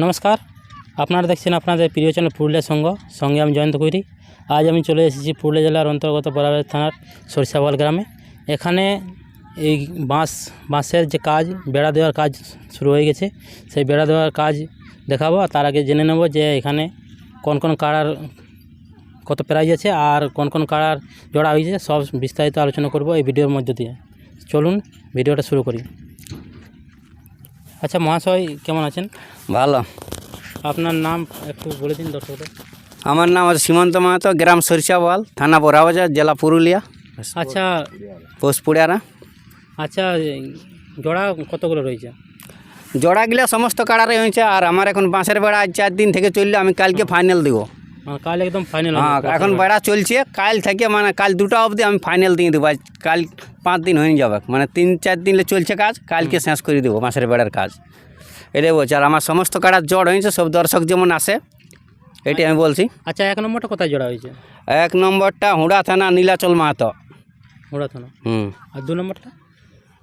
নমস্কার, আপনারা দেখছেন আপনাদের প্রিয় চ্যানেল পুরুলিয়া সঙ্গে আমি জয়ন্ত কৈরি। আজ আমি চলে এসেছি পুরুলিয়া জেলার অন্তর্গত বড়াবাজার থানার সরিষাবাল গ্রামে। এখানে এই বাঁশের যে কাজ, বেড়া দেওয়ার কাজ শুরু হয়ে গেছে। সেই বেড়া দেওয়ার কাজ দেখাবো, আর তার আগে জেনে নেব যে এখানে কোন কোন কাড়ার কত প্রাইজ আছে আর কোন কোন কাড়ার জোড়া হয়েছে, সব বিস্তারিত আলোচনা করব এই ভিডিওর মধ্য দিয়ে। চলুন ভিডিওটা শুরু করি। আচ্ছা মহাশয়, কেমন আছেন? ভালো। আপনার নাম একটু বলে দিন দর্শকদের। আমার নাম আছে সীমন্ত মাহাতো, গ্রাম সরিষাবাল, থানা বড়াবাজার, জেলা পুরুলিয়া, আচ্ছা পোস্ট পুড়িয়ারা। আচ্ছা, জোড়া কতগুলো রয়েছে? জোড়াগুলা সমস্ত কাড়ারে হয়েছে, আর আমার এখন বাঁশের বেড়া 4 দিন থেকে চললে, আমি কালকে ফাইনাল দিব। কাল একদম ফাইনাল? হ্যাঁ, এখন বেড়া চলছে, কাল থেকে মানে কাল 2টা অবধি আমি ফাইনাল দিয়ে দেবো। কাল 5 দিন হয়ে যাবে, মানে 3-4 দিনে চলছে কাজ, কালকে শেষ করে দেবো বাঁশের বেড়ার কাজ। এটাই বলছি। আর আমার সমস্ত কাড়ার জড় হয়েছে, সব দর্শক যেমন আসে এটাই আমি বলছি। আচ্ছা, 1 নম্বরটা কোথায় জোড়া হয়েছে? 1 নম্বরটা হুড়া থানা, নীলাচল মাহাতো। হুড়া থানা। আর 2 নম্বরটা?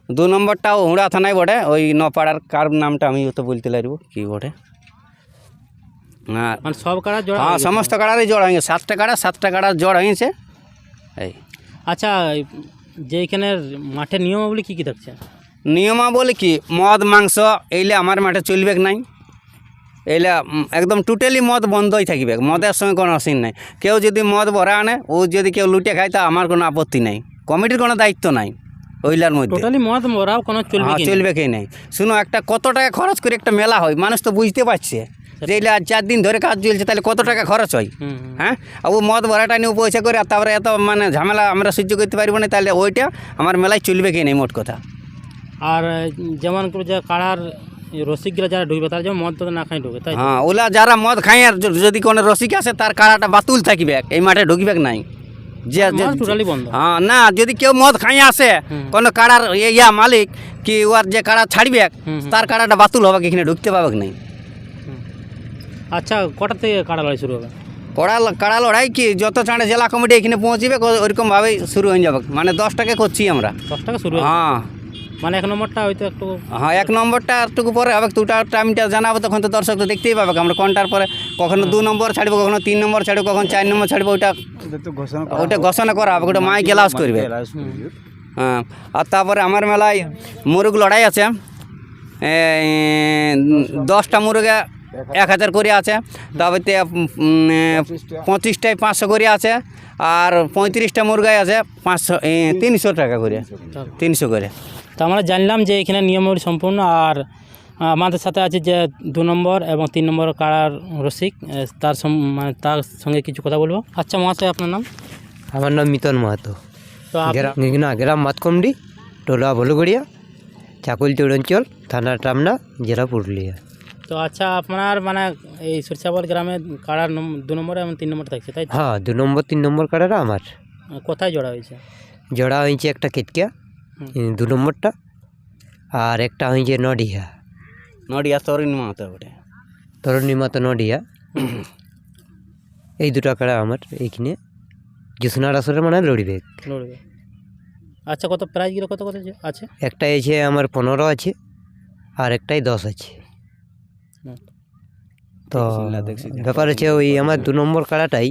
2 নম্বরটাও হুড়া থানায় বটে, ওই নপাড়ার কার নামটা আমি তো বলতে লাগব কি বটে। হ্যাঁ, মানে সব কাড়া জোড়া? হ্যাঁ, সমস্ত কাড়ারই জড় হয়েছে। 7টা কাড়ার জড় হয়েছে। এই আচ্ছা, যে এখানের মাঠের নিয়মাবলী কী কী থাকছে? নিয়মাবলী কি, মদ মাংস এইলে আমার মাঠে চলবে নাই। এইলে একদম টোটালি মদ বন্ধই থাকবে, মদের সঙ্গে কোনো অসীন নাই। কেউ যদি মদ ভরা আনে, ও যদি কেউ লুটে খায়, তা আমার কোনো আপত্তি নাই, কমিটির কোনো দায়িত্ব নাই ওইলার মধ্যে। টোটালি মদ ভরাও কোনো চলবে? হ্যাঁ, চলবে কি নাই। শুনো, একটা কত টাকা খরচ করে একটা মেলা হয়, মানুষ তো বুঝতে পারছে যে এইলে 4 দিন ধরে কাজ চলছে, তাহলে কত টাকা খরচ হয়। হ্যাঁ, ও মদ ভরাটা নিয়ে পয়সা করে, আর তারপরে এত মানে ঝামেলা আমরা সহ্য করতে পারবো না, তাহলে ওইটা আমার মেলায় চলবে কি নাই, মোট কথা। আর যেমন যে কাড়ার রসিকগুলো যারা ঢুকবে, তারা যেমন মদ তো না খাই ঢুকে, তাই? হ্যাঁ, ওলা যারা মদ খায়, আর যদি কোনো রসিক আসে, তার কাড়াটা বাতুল থাকবে, এই মাঠে ঢুকবে নাই। যে টোটালি বন্ধ? হ্যাঁ, না, যদি কেউ মদ খাই আসে, কোনো কাড়ার ইয়া মালিক কি ওর যে কাড়া ছাড়বে, তার কাড়াটা বাতুল হবে, এখানে ঢুকতে পাবে নাই। আচ্ছা, কটা থেকে কাড়া লড়াই শুরু হবে? কাড়া লড়াই কি যত চাঁড়ে জেলা কমিটি এখানে পৌঁছবে, ওইরকমভাবেই শুরু হয়ে যাবে। মানে 10 টাকা করছি আমরা। 10 টাকা শুরু? হ্যাঁ, মানে 1 নম্বরটা হয়তো একটু। হ্যাঁ, 1 নম্বরটা একটু পরে হবে, 2টা টাইমটা জানাবো, তখন তো দর্শক তো দেখতেই পাবে আমরা কোনটার পরে। কখনো 2 নম্বর ছাড়বো, কখনো 3 নম্বর ছাড়বো, কখনো 4 নম্বর ছাড়বো। ওইটা ঘোষণা করা হবে, ওটা মাইক এলাউন্স করবে। হ্যাঁ, আর তারপরে আমার মেলায় মুরগ লড়াই আছে। 10টা মুরগে 1000 করে আছে, তারপরে 25টায় 500 করে আছে, আর 35টা মুরগাই আছে 300 টাকা করে, 300 করে। তো আমরা জানলাম যে এখানে নিয়মাবলী সম্পূর্ণ। আর আমাদের সাথে আছে যে 2 নম্বর এবং 3 নম্বর কাড়ার রসিক, মানে তার সঙ্গে কিছু কথা বলবো। আচ্ছা মহাশয়, আপনার নাম? আমার নাম মিতন মাহাতো, তো গ্রাম মাতকমডি, টোলা ভলুগড়িয়া, চাকুলচৌড় অঞ্চল, থানা টামনা, জেলা পুরুলিয়া। তো আচ্ছা, আপনার মানে এই সরিষাবাল গ্রামে কাড়ার 2 নম্বর এবং 3 নম্বর থাকছে, তাই? হ্যাঁ, 2 নম্বর 3 নম্বর কাড়ারা আমার। কোথায় জোড়া হয়েছে? জোড়া হয়েছে একটা কেতকিয়া 2 নম্বরটা, আর একটা হয়েছে নডিহা তরুণ মাহাতো বটে, তরুণী মাতো নডিহা। এই 2টা কাড়া আমার এইখানে জুসনার আসরে মানে লড়বে। আচ্ছা, কত প্রাইজগুলো কত কত আছে? একটা আছে আমার 15 আছে, আর একটাই 10 আছে। তো ব্যাপার হচ্ছে, ওই আমার 2 নম্বর কাড়াটাই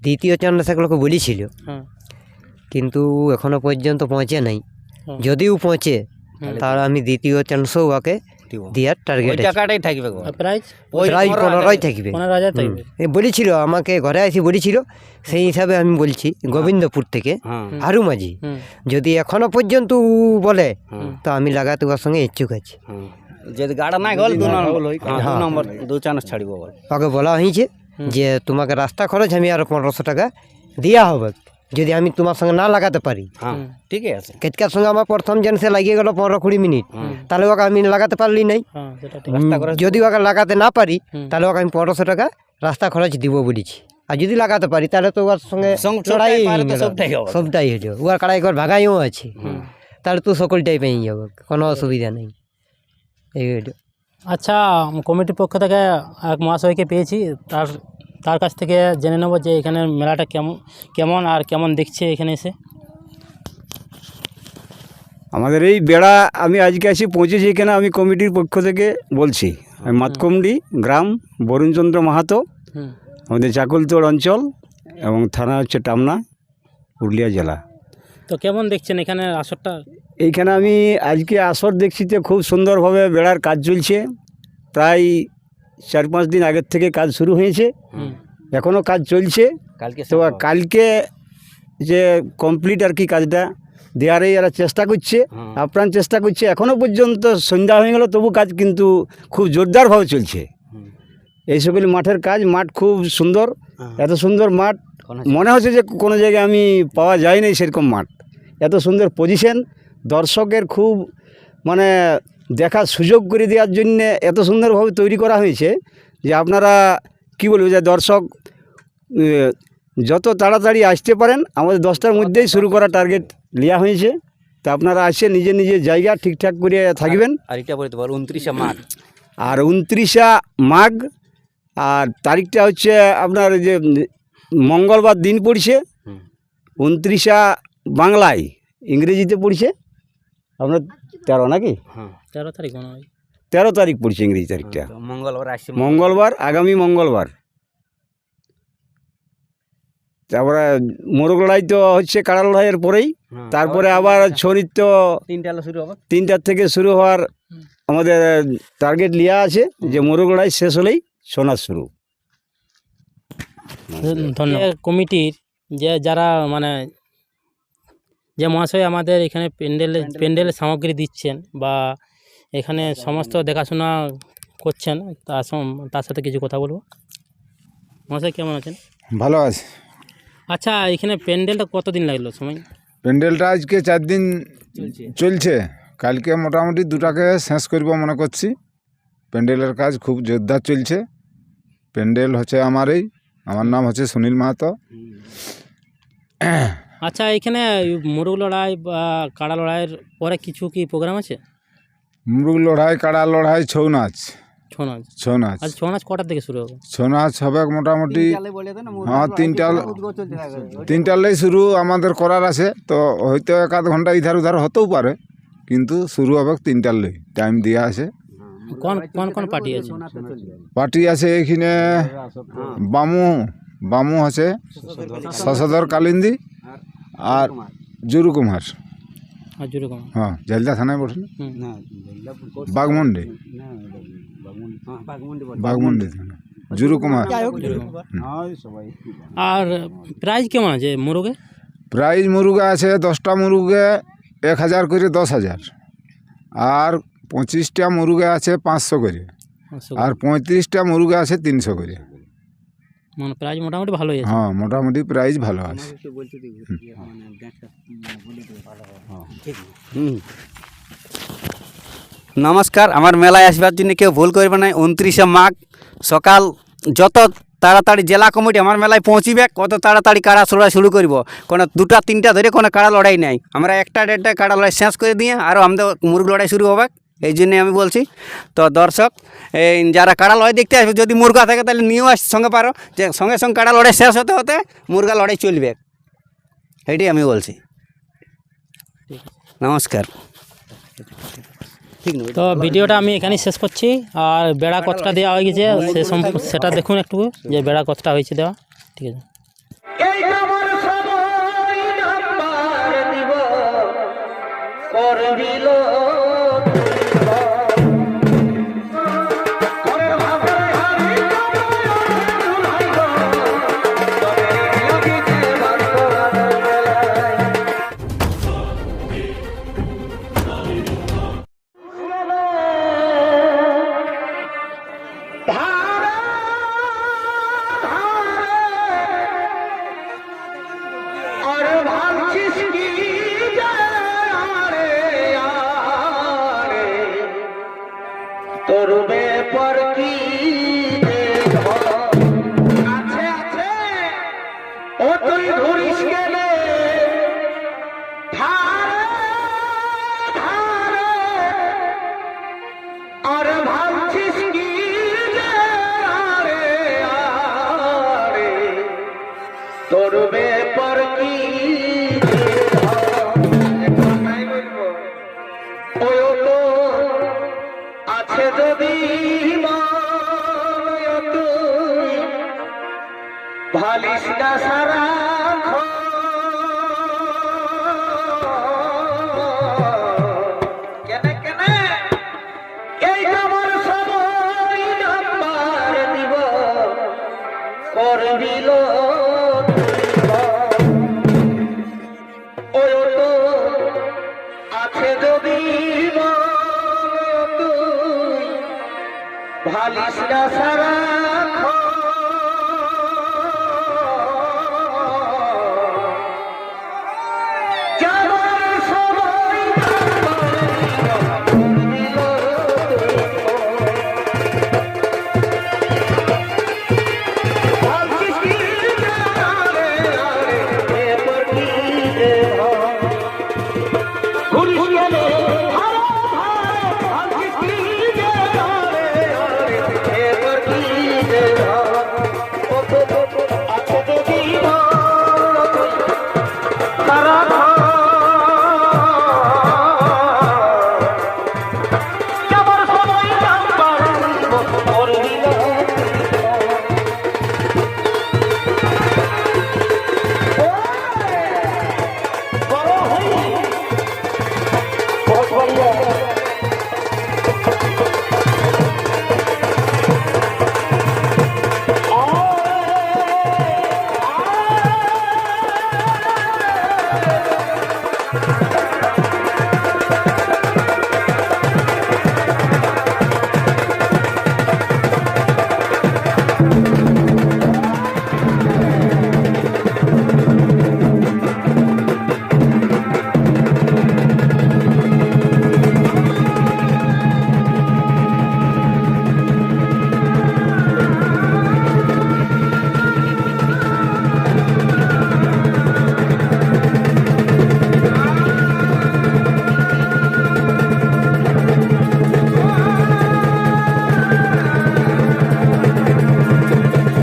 দ্বিতীয় চান্স একলোকে বলেছিল, কিন্তু এখনো পর্যন্ত পৌঁছে নাই। যদিও পৌঁছে, তাহলে আমি দ্বিতীয় চান্সও ওকে দেওয়ার টার্গেট থাকবে। প্রাইজ 15 থাকবে বলেছিল, আমাকে ঘরে এসে বলেছিল। সেই হিসাবে আমি বলছি, গোবিন্দপুর থেকে হারু মাঝি যদি এখনো পর্যন্ত বলে, তো আমি লাগাতে ওর সঙ্গে ইচ্ছুক আছি। যদি গাড়া না গেল 2 নম্বর 2 চান্স ছাড়ব। ওকে বলা হয়েছে যে তোমাকে রাস্তা খরচ আমি আরো 1500 টাকা দেওয়া হবে যদি আমি তোমার সঙ্গে না লাগাতে পারি। ঠিক আছে, কেতকার সঙ্গে আমার প্রথম জেন্সে লাগিয়ে গেল 15-20 মিনিট, তাহলে ওকে আমি লাগাতে পারলি নাই। যদি ওকে লাগাতে না পারি, তাহলে ওকে আমি 1500 টাকা রাস্তা খরচ দিব বলেছি। আর যদি লাগাতে পারি, তাহলে তো ওর সঙ্গে লড়াই সবটাই হয়ে যাবে। ওর কাড়াই ঘর ভাগাইও আছে, তাহলে তো সকলটাই পেয়ে যাবে, কোনো অসুবিধা নেই। এই হইল। আচ্ছা, কমিটির পক্ষ থেকে এক মহাশয়কে পেয়েছি, তার কাছ থেকে জেনে নেব যে এখানে মেলাটা কেমন আর কেমন দেখছে এখানে এসে। আমাদের এই বেড়া আমি আজকে এসে পৌঁছেছি এখানে, আমি কমিটির পক্ষ থেকে বলছি। মাতকুমডি গ্রাম, বরুণচন্দ্র মাহাতো, হুম। আমাদের চাকুলতোড় অঞ্চল এবং থানা হচ্ছে টামনা, পুরুলিয়া জেলা। তো কেমন দেখছেন এখানে আসরটা? এইখানে আমি আজকে আসর দেখছি তো খুব সুন্দরভাবে বেড়ার কাজ চলছে। প্রায় 4-5 দিন আগের থেকে কাজ শুরু হয়েছে, হুম। এখনও কাজ চলছে। তো কালকে যে কমপ্লিট আর কি কাজটা দেওয়ারই এরা চেষ্টা করছে, আপ্রাণ চেষ্টা করছে। এখনও পর্যন্ত সন্ধ্যা হয়ে গেল, তবু কাজ কিন্তু খুব জোরদারভাবে চলছে। এই সকল মাঠের কাজ, মাঠ খুব সুন্দর, এত সুন্দর মাঠ মনে হচ্ছে যে কোনো জায়গায় আমি পাওয়া যায়নি সেরকম মাঠ। এত সুন্দর পজিশন, দর্শকের খুব মানে দেখার সুযোগ করে দেওয়ার জন্য এত সুন্দরভাবে তৈরি করা হয়েছে যে আপনারা কি বলবো, যে দর্শক যত তাড়াতাড়ি আসতে পারেন। আমাদের 10টার মধ্যেই শুরু করা টার্গেট নেওয়া হয়েছে। তো আপনারা আসে নিজের নিজের জায়গা ঠিকঠাক করে থাকবেন। আর এটা বলতে পারো 29শে মাঘ। আর 29শে মাঘ, আর তারিখটা হচ্ছে আপনার যে মঙ্গলবার দিন পড়ছে। 29শে বাংলায়, ইংরেজিতে পড়ছে আপনার 13 নাকি? 13 তারিখ মনে হয়। 13 তারিখ পড়ছে ইংরেজি তারিখটা। মঙ্গলবার আসছে, মঙ্গলবার, আগামী মঙ্গলবার। তারপরে মোরগ লড়াই তো হচ্ছে কাড়া লড়াইয়ের পরেই। তারপরে আবার ছৌ নৃত্য 3টার থেকে শুরু হওয়ার আমাদের টার্গেট লিয়া আছে, যে মোরগ লড়াই শেষ হলেই ছৌ নাচ শুরু। ধন্যবাদ। কমিটির যে যারা মানে যে মহাশয় আমাদের এখানে প্যান্ডেলের সামগ্রী দিচ্ছেন বা এখানে সমস্ত দেখাশোনা করছেন, তার সাথে কিছু কথা বলবো। মহাশয় কেমন আছেন? ভালো আছে। আচ্ছা, এখানে প্যান্ডেলটা কতদিন লাগলো সময়? প্যান্ডেলটা আজকে 4 দিন চলছে। কালকে মোটামুটি 2টাকে শেষ করব মনে করছি। প্যান্ডেলের কাজ খুব জোরদার চলছে। প্যান্ডেল হচ্ছে আমার নাম হচ্ছে সুনীল মাহাতো। আচ্ছা, এখানে মোরগ লড়াই বা কাড়া লড়াইয়ের পরে কিছু কি প্রোগ্রাম আছে? মুরগ লড়াই, কাড়া লড়াই, ছৌ নাচ। ছৌ নাচ। আচ্ছা, ছৌ নাচ কটার থেকে শুরু হবে? ছৌ নাচ হবে মোটামুটি 3টালেই শুরু আমাদের করার আছে। তো হয়তো 1-2 ঘন্টা ইধার উধার হতেও পারে, কিন্তু শুরু হবে 3টালেই, টাইম দেওয়া আছে। কোন পার্টি আছে? পার্টি আছে এখানে বামু আছে, শশধর কালিন্দি আর জুরু কুমার। হ্যাঁ, জালদা থানায় বসে বাগমন্ডি থানা, জুরু কুমার। আর প্রাইজ কেমন আছে মুরগে? প্রাইজ মুরগা আছে 10টা মুরগে 1000 করে 10,000, আর 25টা মুরগা আছে 500 করে, আর 35টা মুরগা আছে 300 করে। মানে প্রাইজ মোটামুটি ভালোই আছে। হ্যাঁ, মোটামুটি প্রাইজ ভালো আছে। নমস্কার, আমার মেলায় আসবার জন্য কেউ ভুল করবে না। 29শে মাঘ সকাল যত তাড়াতাড়ি জেলা কমিটি আমার মেলায় পৌঁছিবে, কত তাড়াতাড়ি কাড়া লড়াই শুরু করব। কোনো 2টা-3টা ধরে কোনো কাড়া লড়াই নাই। আমরা 1টা-1.5টা কাড়া লড়াই শেষ করে দিয়ে আরও আমাদের মুরগ লড়াই শুরু হবে। এই জন্যে আমি বলছি, তো দর্শক এই যারা কাড়া লড়াই দেখতে আসবে, যদি মুরগা থাকে তাহলে নিয়েও সঙ্গে পারো, যে সঙ্গে সঙ্গে কাড়া লড়াই শেষ হতে হতে মুরগা লড়াই চলবে। এটাই আমি বলছি। নমস্কার। তো ভিডিওটা আমি এখানেই শেষ করছি। আর বেড়া কতটা দেওয়া হয়ে গেছে সেটা দেখুন একটু, যে বেড়া কতটা হয়েছে দেওয়া। ঠিক আছে। তরুবে পর কি আছে আছে ও তুই ধরিস গেলে ধারে ধারে, আর ভাবছিস কি আরে আরে তরুবে পর কি আছে যদি ভালিস না সারা কেন কেন এই আমার সময় নাম্বার দিব করবিল ওই তো আছে যদি তুই ভালিস না সারা